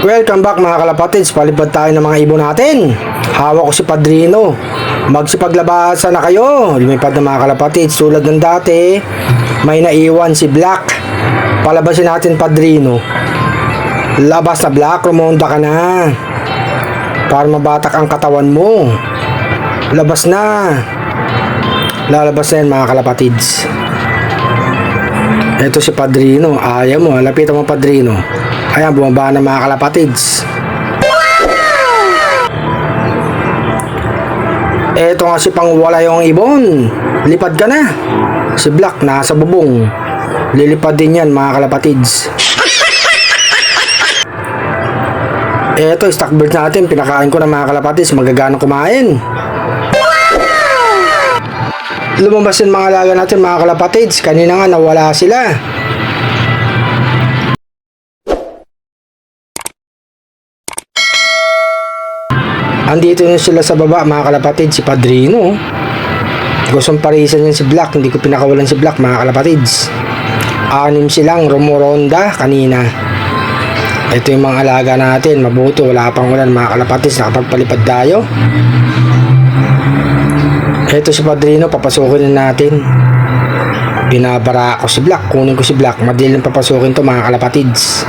Welcome back mga kalapatids, palipad tayo ng mga ibon natin. Hawak ko si Padrino. Magsipaglabasan na kayo. Lumipad na mga kalapatids. Tulad ng dati, may naiwan si Black. Palabasin natin Padrino. Labas na Black, rumonda ka na. Para mabatak ang katawan mo. Labas na. Lalabas na yan mga kalapatids. Ito si Padrino. Ayaw mo, lapitan mo Padrino. Ayan, bumaba na mga kalapatids. Eto nga si pangwala yung ibon. Lipad ka na. Si Black nasa bubong. Lilipad din yan mga kalapatids. Eto, stock bird natin. Pinakain ko na mga kalapatids. Magagana kumain. Lumabas yung mga alaga natin mga kalapatids. Kanina nga nawala sila. Andito na sila sa baba mga kalapatids. Si Padrino. Gustong parisan yan si Black. Hindi ko pinakawalan si Black mga kalapatids. 6 silang rumoronda kanina. Ito yung mga alaga natin. Mabuti wala pang ulan mga kalapatids. Nakapagpalipad tayo. Ito si Padrino. Papasukin na natin. Binabara ako si Black. Kunin ko si Black. Madilim papasukin to mga kalapatids.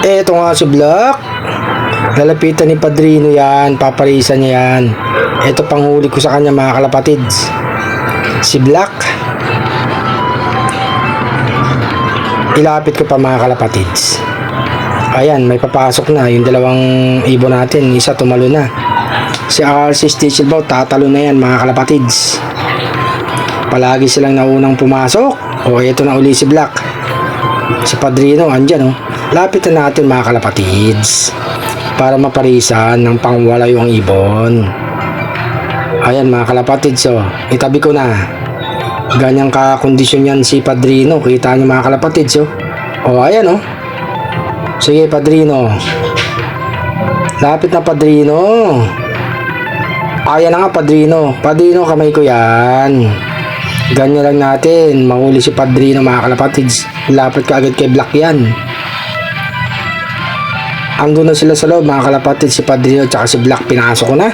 Eto nga si Black. Lalapitan ni Padrino yan. Paparisan niya yan. Eto panghuli ko sa kanya mga kalapatids. Si Black. Ilapit ko pa mga kalapatids. Ayan, may papasok na. Yung dalawang ibon natin. Isa tumalo na. Si RC Stichelbaut tatalo na yan mga kalapatids. Palagi silang naunang pumasok. O eto na uli si Black. Si Padrino andyan oh. Lapitan natin mga kalapatids para maparisan ng pangwalay ang ibon. Ayan mga kalapatids oh. Itabi ko na. Ganyang kakondisyon yan si Padrino. Kita nyo mga kalapatids oh. O ayan oh. Sige Padrino. Lapit na Padrino. Ayan na nga Padrino. Padrino kamay ko yan. Ganyan lang natin. Mahuli si Padrino mga kalapatids. Lapit ka agad kay Black yan. Ando na sila sa loob mga kalapatids. Si Padrino at si Black pinasok ko na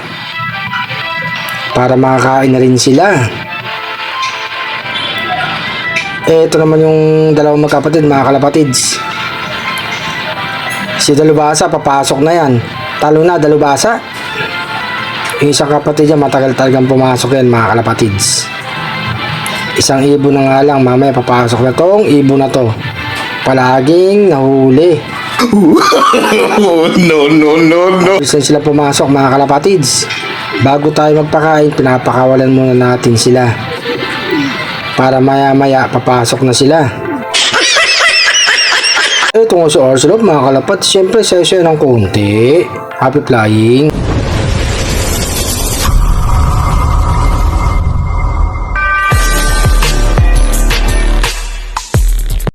para makakain na rin sila. Ito naman yung dalawang magkapatid mga kalapatids. Si Dalubhasa papasok na yan. Talo na Dalubhasa. Yung isang kapatid niya matagal talagang pumasok yan mga kalapatids. Isang ibon na nga lang. Mamaya papasok na tong ibon na to. Palaging nahuli. No. Bisan sila pumasok mga kalapatids. Bago tayo magpakain, pinapakawalan muna natin sila. Para maya papasok na sila. Ito nga si Orsolop mga kalapatids. Siyempre session ng konti. Happy flying.